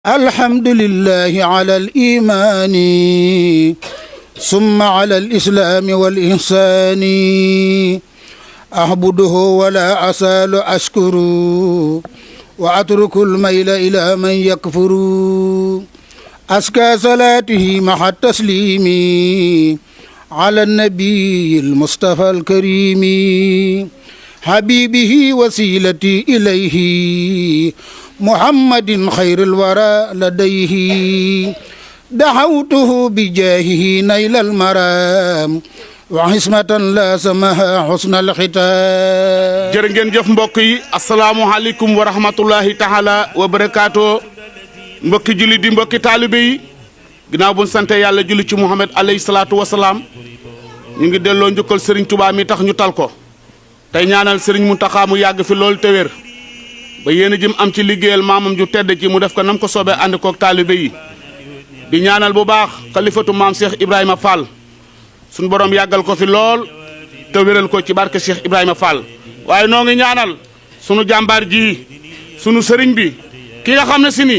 الحمد لله على الإيمان ثم على الإسلام والإحسان أعبده ولا أزال أشكر وأترك الميل إلى من يكفر أزكى صلاته مع التسليم على النبي المصطفى الكريم حبيبه وسيلتي إليه محمد خير الورى لديه دعوته بجاهه نيل المرام وحسمة لا سمها حسن الختام. jërë ngeen jëf mbokk yi asalaamualeykum wa rahmatullahi taala wa barakaatu mbokki julli di mbokki taalibe yi ginnaaw bu ñu sante yàlla julli ci Muhammad alayhi salaatu wa salaam ñu ngi delloo njukkal Serigne Touba mi tax ñu tal ko tey ñaanal Serigne Mountakha mu yàgg fi loolu te wér ba yéen a jëm am ci liggéeyal maamam ju tedd ci mu def ko nam ko soobee ànd koog taalibe yi di ñaanal bu baax xalifatu maam Cheikh Ibrahima Fall suñu borom yàggal ko fi lool te wéral ko ci barke Cheikh Ibrahima Fall waaye noo ngi ñaanal sunu jàmbaar ji sunu sëriñ bi ki nga xam ne si ni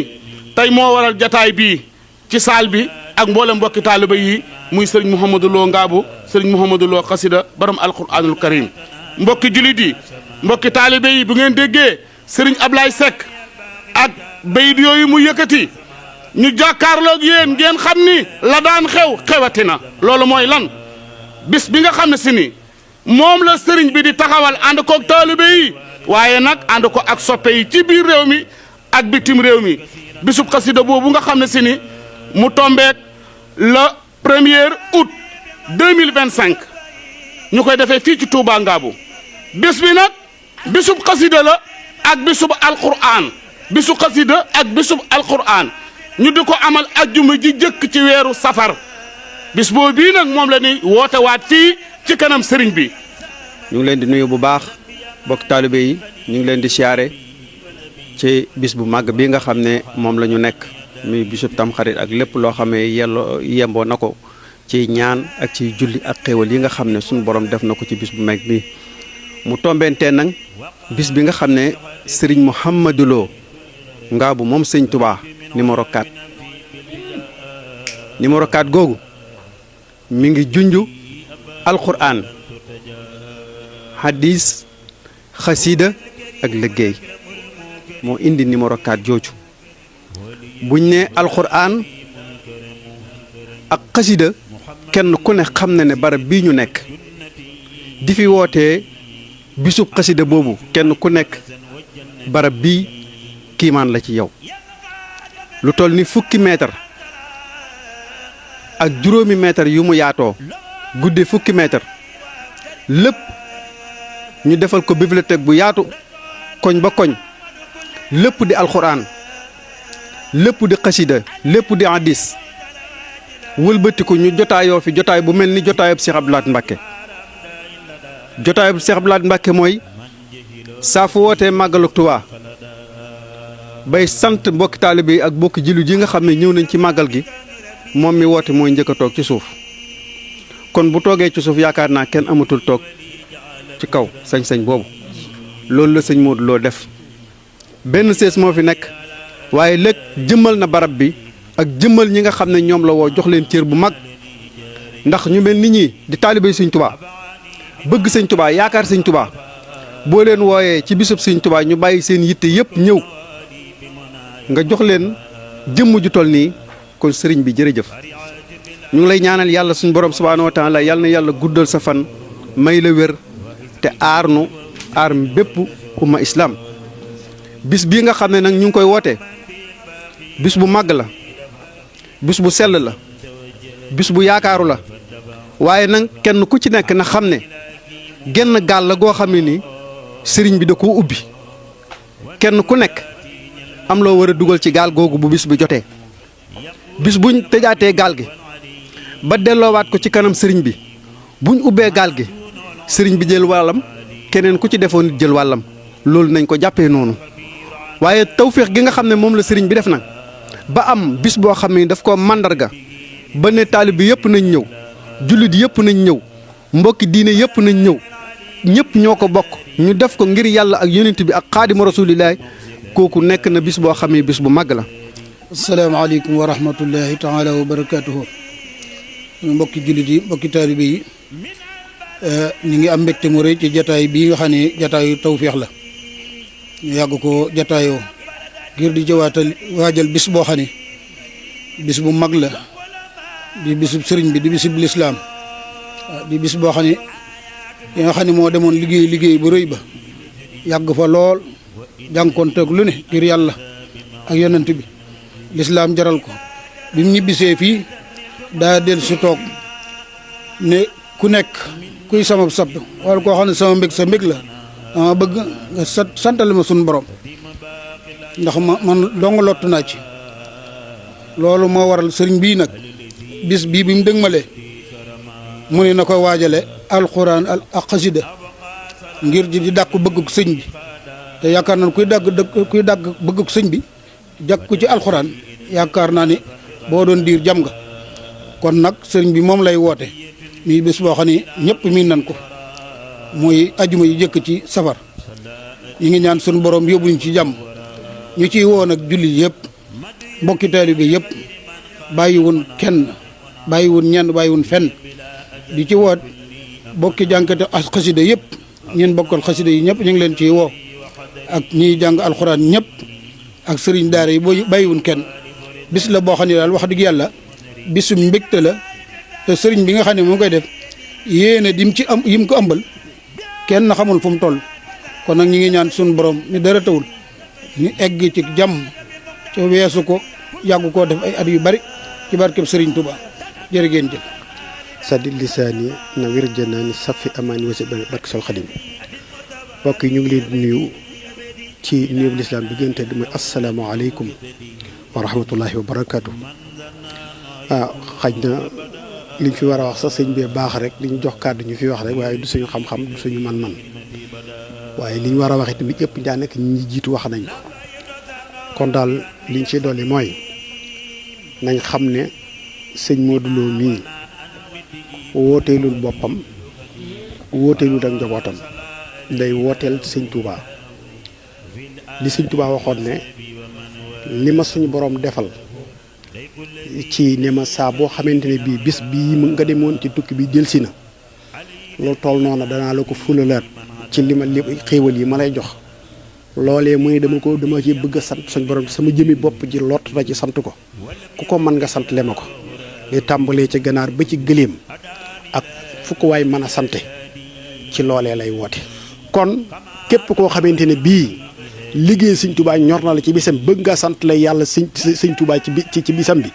tey moo waral jataay bii ci saal bi ak mboolem mbokki taaliba yi muy sëriñ Mouhamadou Lo Ngaabu sëriñ Mouhamadou Lo xasida borom alquranul karim mbokki julit yi mbokki taaliba yi bu ngeen déggee sëriñ Ablaye Seck ak bayit yooyu mu yëkkati ñu jàkkaarloog yéen ngeen xam ni la daan xew xewati na loolu mooy lan bis bi nga xam ne si ni moom la sëriñ bi di taxawal ànd koog taalibe yi waaye nag ànd ko ak soppe yi ci biir réew mi ak bitim réew mi bisub xasida boobu nga xam ne si ni mu tombeek le 1er août 2025 ñu koy defee fii ci Touba Ngaabu bis bi nag bisub xasida la ak bisub alquran bisu xasida ak bisub alquran ñu di ko amal ajjuma ji jëkk ci weeru safar bis boobu bii nag moom la ni woote waat fii ci kanam sëriñ bi. ñu ngi leen di nuyu bu baax bokk taalibe yi ñu ngi leen di siyaare ci bis bu màgg bii nga xam ne moom la ñu nekk muy bisub tamxarit ak lépp loo xam ne yemboo na ko ci ñaan ak ci julli ak xéewal yi nga xam ne suñu borom def na ko ci bis bu mag bi mu tombentee nag bis bi nga xam ne sëriñ Mouhamadou Lo Ngaabu moom sëñ Touba numéro 4 numéro 4 googu mi ngi junju alquran hadis xasida ak liggéey moo indi numéro 4 jooju buñ ne alquran ak xasida kenn ku ne xam na ne barab bii ñu nekk di fi wootee bisub xasida boobu kenn ku nekk barab bii kiimaan la ci yow lu toll ni fukki mètre ak juróomi mètre yu mu yaatoo gudde fukki mètre lépp ñu defal ko bibliothèque bu yaatu koñ ba koñ lépp di alxuraan lépp di xasida lépp di hadis wëlbatiku ñu jotaayoo fi jotaay bu mel ni jotaayub Cheikh Abdou Lahad Mbacké jotaayub Cheikh Abdou Lahad Mbacké mooy saa fu wootee màggalu Tuubaa bay sant mbokki taalibe yi ak mbokki jilu ji nga xam ne ñëw nañ ci màggal gi moom mi woote mooy njëkk a toog ci suuf kon bu toogee ci suuf yaakaar naa kenn amatul toog ci kaw sañ-sañ boobu loolu la sëñ Modou Lo def benn sées moo fi nekk waaye léeg jëmmal na barab bi ak jëmmal ñi nga xam ne ñoom la woo jox leen cër bu mag ndax ñu mel ni ñi di taalibe sëñ Tuubaa bëgg sëñ Tuubaa yaakaar sëñ Tuubaa boo leen wooyee ci bisub sëñ Tuubaa ñu bàyyi seen yitte yëpp ñëw nga jox leen jëmm ju toll nii kon sëriñ bi jërëjëf ñu ngi lay ñaanal yàlla suñu borom subhaanahu wa taala yàlla na yàlla guddal sa fan may la wér te aar nu aar bépp umma islam bis bii nga xam ne nag ñu ngi koy woote bis bu màgg la bis bu sell la bis bu yaakaaru la waaye nag kenn ku ci nekk na xam ne genn gaal la goo xam ne nii sëriñ bi da koo ubbi kenn ku nekk am loo war a dugal ci gaal googu bu bis bi jotee bis buñ tëjaatee gaal gi ba delloowaat ko ci kanam sëriñ bi buñ ubbee gaal gi sëriñ bi jël wàllam keneen ku ci defoon nit jël wàllam loolu nañ ko jàppee noonu waaye tawféex gi nga xam ne moom la sëriñ bi def nag ba am bis boo xam ne daf ko màndarga ba ne taalib bi yëpp nañ ñëw jullit yëpp nañ ñëw mbokki diine yëpp nañ ñëw ñëpp ñoo ko bokk ñu def ko ngir yàlla ak yonent bi ak xaadimu rasulillahi kooku nekk na bis boo xam ne bis bu màgg la asalaamaaleykum wa rahmatullahi taala wa barakatuhu mbokki jullit yi mbokki taalibe yi ñu ngi am mbégte mu rëy ci jataay bii nga xam ne jataayu tawféex la ñu yàgg ko jataayoo ngir di jawaatal waajal bis boo xam ne bis bu mag la di bisub sëriñ bi di bisub lislaam di bis boo xam ne yi nga xam ne moo demoon liggéey bu rëy ba yàgg fa lool jànkoonteeg lu ne ngir yàlla ak yonent bi lislaam jaral ko bi mu ñibbisee fii daa del si toog ne ku nekk kuy sama sab wala koo xam ne sama mbég sa mbég la dama bëgg nga santale ma suñu borom ndax man dong lottu naa ci loolu moo waral sëriñ bii nag bis bii bi mu dëgmalee mu ne na koy waajale alxuraan ak xasida ngir di dàkku bëgguk sëñ bi te yaakaar naa kuy dàgg bëgguk sëñ bi jàkk ku ci alxuraan yaakaar naa ni boo doon diir jam nga kon nag sëriñ bi moom lay woote mii bés boo xam ne ñëpp miin nañ ko muy ajuma yi jëkk ci safar ñi ngi ñaan suñu borom yóbbuñ ci jàmm ñu ciy woo nag jullit yëpp mbokki taalibe yëpp bàyyiwun kenn bàyyiwun ñenn bàyyiwun fenn di ci woo bokki jànkate xasida yëpp ñeen bokkal xasida yi ñëpp ñu ngi leen ciy woo ak ñiy jàng alxuraan ñëpp ak sëriñ daara yi boo bàyyiwun kenn bis la boo xam ne daal wax dëgg yàlla bisum mbégte la te sëriñ bi nga xam ne moo koy def yéene dim ci am yim ko ëmbal kenn xamul fu mu toll kon nag ñi ngi ñaan suñu borom ni dara tawul ñu egg ci jàmm ca weesu ko yàggu koo def ay at yu bari ci barkeb sëriñ Touba jërë ngeen jëf saddi lisaani na wir janaani safi amaani wasi barke sol xadim mbokk yi ñu ngi leen di nuyu ci nuyub lislaam bi gën tedd mooy asalaamaaleykum wa rahmatullahi wa barakaatu. Xaj na liñ fi war a wax sax sëñ bee baax rek li ñu jox kàddu ñu fi wax rek waaye du suñu xam-xam du suñu man-man waaye li ñu war a wax itamit yëpp daanaka ñi jiitu wax nañ ko kon daal liñ ci dolli mooy nañ xam ne sëñ Modou Lo mii wooteelul boppam wooteelul ak njabootam day wooteel sëñ Touba li sëñ Touba waxoon ne li ma suñu borom defal ci ne ma saa boo xamante ne bii bis bii nga demoon ci tukki bi delsi na loolu tool noonu danaa la ko fulalaat ci li xéewal yi ma lay jox loolee muy dama ci bëgg a sant suñu borom sama jëmi bopp ji lott na ci sant ko ku ko mën nga sant le ma ko li tàmbalee ci ganaar ba ci gëléem ak fu ko waay mën a sante ci loolee lay woote kon képp koo xamante ne bii liggéey sëñ Touba ñor na la ci bisam bëgg nga sant la yàlla sëñ Touba ci bisam bi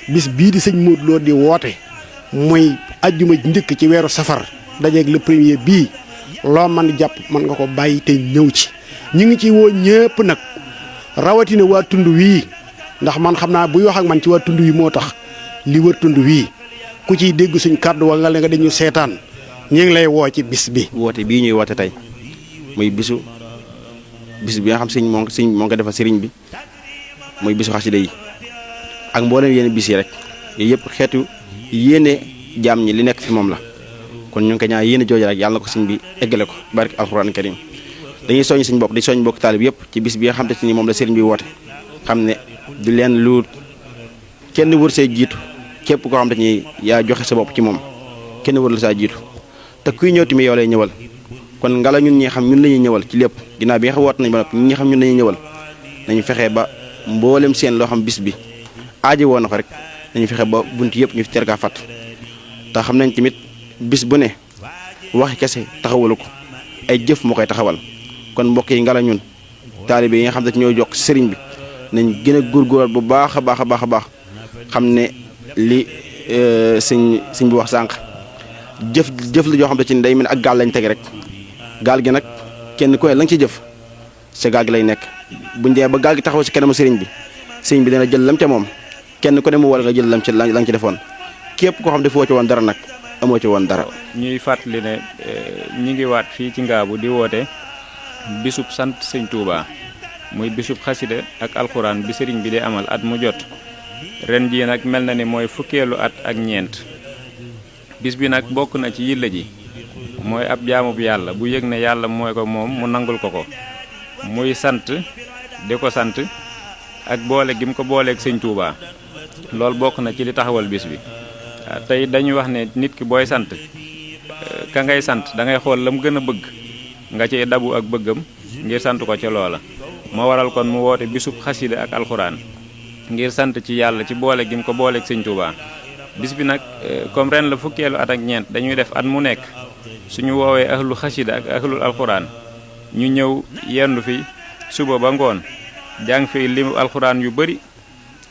bis bii di sëñ Modou Lo di woote muy ajjuma njëkk ci weeru safar dajeeg le premier bii loo mën jàpp mën nga ko bàyyi te ñëw ci ñu ngi ci woo ñëpp nag rawatina waa tund wii ndax man xam naa buy wax ak man ci waa tund wi moo tax li wër tund wii ku ciy dégg suñ kàddu wala nga dañu seetaan ñu ngi lay woo ci bis bi. woote bii ñuy woote tey muy bis bi nga xam sëñ moo ko defal sëriñ bi muy bisu xasida yi ak mboolem yenn bis yi rek yooyu yëpp xeetu yéene jaam ñi li nekk fi moom la kon ñu ngi ko ñaan yéene jooju rek yàlla na ko sëñ bi eggale ko barke alxuraan karim dañuy soññ suñ bopp di soññ bokk taalib yëpp ci bis bi nga xam te ni moom la sëriñ bi woote xam ne du leen lu kenn wër see jiitu képp koo xam te ni yaa joxe sa bopp ci moom kenn wër la saa jiitu te kuy ñëw tamit yow lay ñëwal kon ngala ñun ñi xam ñun la ñuy ñëwal ci lépp ginnaaw bi nga xam woot nañ ba noppi ñun ñi xam ñun la ñuy ñëwal nañu fexe ba mboolem seen loo xam bis bi aaji woon na ko rek nañu fexe ba bunt yëpp ñu fi ter kaa fàtt te xam nañ tamit bis bu ne waxi kese taxawalu ko ay jëf moo koy taxawal kon mbokk yi ngala ñun taalibe yi nga xam ne ñoo jox sëriñ bi nañ gën a góorgóorlu bu baax a baax a baax a baax xam ne li sëñ bi wax sànq jëf la joo xam ne ci day mel ak gaal lañ teg rek gaal gi nag kenn ku ne la nga ci jëf sa gaal gi lay nekk buñ dee ba gaal gi taxaw si kanamu sëriñ bi dana jël lam ca moom kenn ku ne mu war nga jël lam ca la nga ci defoon képp koo xam defoo ci woon dara nag amoo ci woon dara. ñuy fàttali ne ñi ngi waat fii ci Ngaabu di woote bisub sant sëñ Touba muy bisub xasida ak alxuraan bi sëriñ bi di amal at mu jot ren jii nag mel na ni mooy fukkeelu at ak ñeent bis bi nag bokk na ci yilla ji mooy ab jaamub yàlla bu yëg ne yàlla mooy ko moom mu nangul ko muy sant di ko sant ak boole gi mu ko booleeg sëñ Touba loolu bokk na ci li taxawal bis bi tey dañuy wax ne nit ki booy sant ka ngay sant da ngay xool la mu gën a bëgg nga ci dabu ak bëggam ngir sant ko ca loola moo waral kon mu woote bisub xasida ak alxuraan ngir sant ci yàlla ci boole gi mu ko booleeg sëñ Touba bis bi nag comme ren la fukkeelu at ak ñeent dañuy def at mu nekk suñu woowee ahlu xasida ak ahlul alxuraan ñu ñëw yendu fi suba ba ngoon jàng fi limu alxuraan yu bëri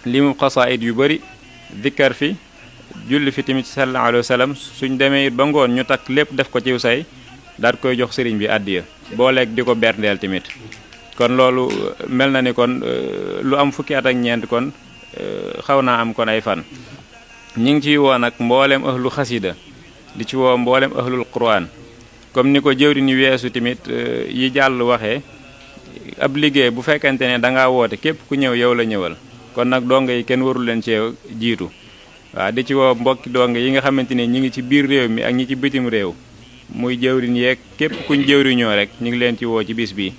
limu xasaayid yu bëri dikkar fi julli fi tamit sallallahu alayhi wa sallam suñ demee it ba ngoon ñu takk lépp def ko ciw say daal koy jox sëriñ bi àddiya booleeg di ko berndeel tamit kon loolu mel na ni kon lu am fukki at ak ñeent kon xaw naa am kon ay fan ñi ngi ciy woo nag mboolem ahlu xasida di ci woo mboolem ahlul quraan comme ni ko jëwri ni weesu tamit yi jàll waxee ab liggéey bu fekkente ne da ngaa woote képp ku ñëw yow la ñëwal kon nag donga yi kenn warul leen cee jiitu waaw di ci woo mbokki donga yi nga xamante ne ñi ngi ci biir réew mi ak ñi ci bitim réew muy jëwriñ yeeg képp kuñ jëwriñoo rek ñu ngi leen ci woo ci bis bi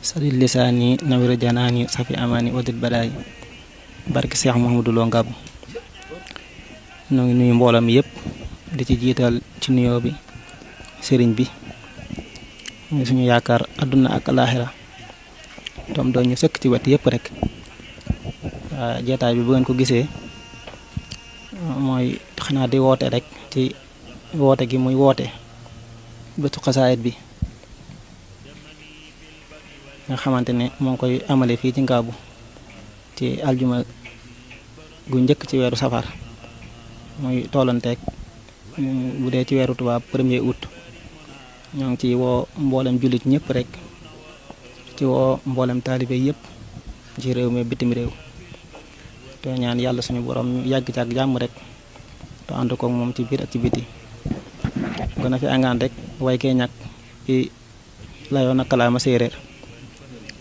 sadid lisaani nawir janaani safi amaani wadil balaay barke Cheikh Mouhamadou Lo Ngabou ñoo ngi nuyu mbooloo mi yëpp di ci jiital ci nuyoo bi sëriñ bi muy suñu yaakaar adduna ak alaaxira doom doon ñu sëkk ci wet yëpp rek jeetaay bi bu ngeen ko gisee mooy xanaa di woote rek ci woote gi muy woote bésu xasaayit bi nga xamante ne moo ngi koy amale fii ci Ngabou ci aljuma gu njëkk ci weeru safar muy tollanteeg bu dee ci weeru tubaab 1er août ñoo ngi ci woo mboolem jullit ñëpp rek ci woo mboolem taalibe yëpp ci réew mi bitim réew te ñaan yàlla suñu borom yàgg ci ak jàmm rek te ànd ko moom ci biir ak ci biti gën a fi angaan rek way kee ñàkk i layoo na kalaama séeréer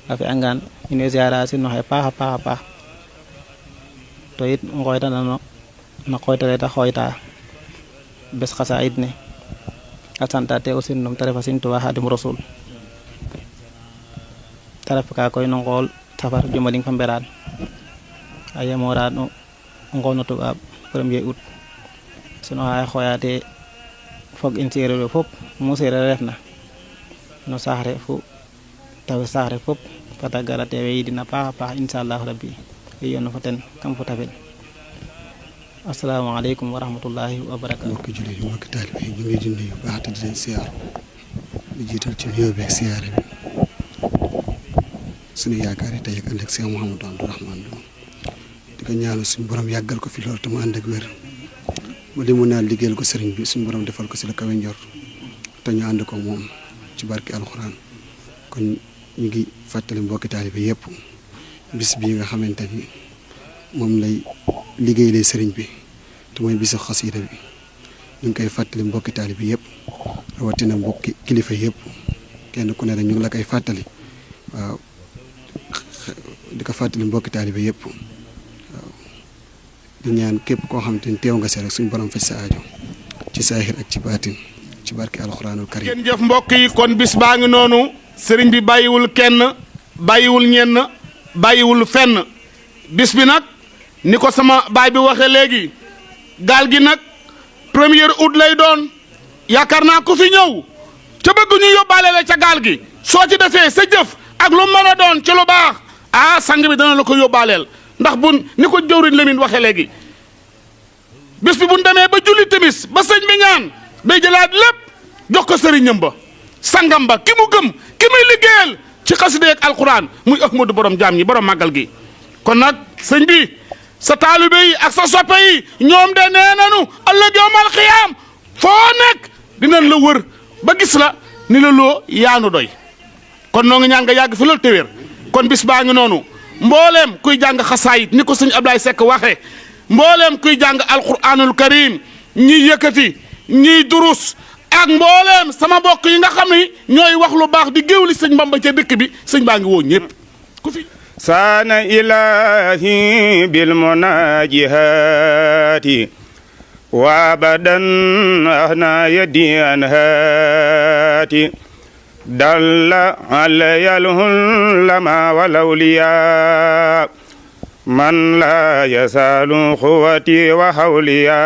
a fi angaan ine ziara si noxe paax a paax a paax to it ngooyta nano na xooytale ta xooyta bés xasaayit ne a santate o sinnum te refa Sëñ Tuubaa Xaadim Rasuul te ref ka koy no ngool safar jumaling fa mberaan a yemoora no ngoon tubaab 1er août sino xaye xooyate fog in séeréer we fop mu séeréer refna no saax re fu taw saax re fop fata gara teewe yidina paax a paax inshallahu rabbi i yono fo ten kam fo tafel asalaamaaleykum wa rahmatullahi wa barakaatu. mbokki jullit yi mbokki taalibe yi ñu ngi leen di nuyu baax te di leen siyaar di jiital ci nuyoo beeg siyaare bi suñu yaakaar yi tey ak ëllëg Cheikh Mouhamadou Abdourahmane Lo di ko ñaanal suñu borom yàggal ko fi loolu te mu ànd ak wér ba li mu naan liggéeyal ko sëriñ bi suñu borom defal ko si la kawe njor te ñu ànd ko moom ci barki alxuraan kon ñu ngi fàttali mbokki taalibe yëpp bis bii nga xamante ni moom lay liggéey lay sëriñ bi te mooy bisu xasida bi ñu ngi koy fàttali mbokki taalibe bi yëpp rawatina mbokki kilifa yëpp kenn ku ne rek ñu ngi la koy fàttali waaw di ko fàttali mbokki taalibe bi yëpp waaw di ñaan képp koo xamante ni teew nga si rek suñu borom faj sa aajo ci saahir ak ci baatin ci barke alxuraanul karim. ngeen jëf mbokk yi kon bis baa ngi noonu sëriñ bi bàyyiwul kenn bàyyiwul ñenn bàyyiwul fenn bis bi nag ni ko sama baay bi waxee léegi gaal gi nag 1er août lay doon yaakaar naa ku fi ñëw ca bëgg ñu yóbbaale la ca gaal gi soo ci defee sa jëf ak lu mën a doon ci lu baax sang bi dana la ko yóbbaaleel ndax bun ni ko jëwriñ Lamine waxee léegi bis bi buñ demee ba julli timis ba sëñ bi ñaan day jëlaat lépp jox ko sëriñam ba sangam ba ki mu gëm ki muy liggéeyal ci xasida ak alquran muy Ahmadu borom jaam ñi borom màggal gi kon nag sëñ bi sa taalibe yi ak sa soppe yi ñoom de nee nanu ëllëg yawmal xiyaam foo nekk dinañ la wër ba gis la ni la loo yaanu doy kon noo ngi ñaan nga yàgg fi loolu téwéer kon bis baa ngi noonu mbooleem kuy jàng xasaayit ni ko sëñ Ablaye Seck waxee mbooleem kuy jàng alquranul karim ñiy yëkkati ñiy durus ak mbooleem sama mbokk yi nga xam ni ñooy wax lu baax di géewli sëñ Bamba ca dëkk bi sëñ baa ngi woo ñëpp ku fi saana ilahi bil munajihati wa abadan ahna yadi anhati دل علي العلماء والأولياء من لا يزال قوتي وحوليا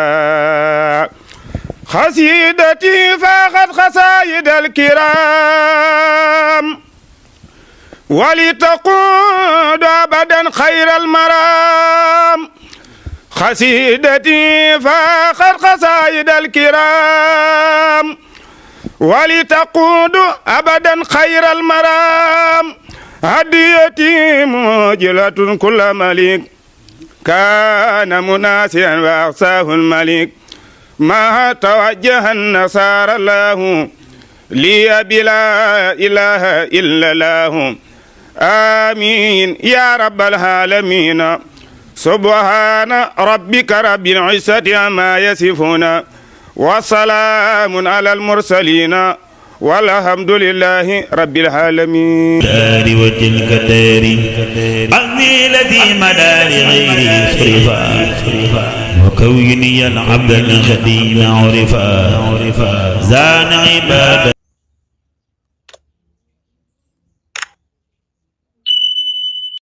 خسيدتي فاخذ خسائد الكرام ولتقود أبدا خير المرام خسيدتي فاخذ خسائد الكرام ولتقود أبدا خير المرام هديتي موجلة كل ملك كان مناسيا وأقصاه الملك ما توجه النصارى الله لي بلا إله إلا الله آمين يا رب العالمين سبحان ربك رب العزة عما يصفون وسلام على المرسلين والحمد لله رب العالمين. دار وتلك داري قلبي الذي مدى لغيري صرفا وكوني العبد الخديم عرفا زان عباد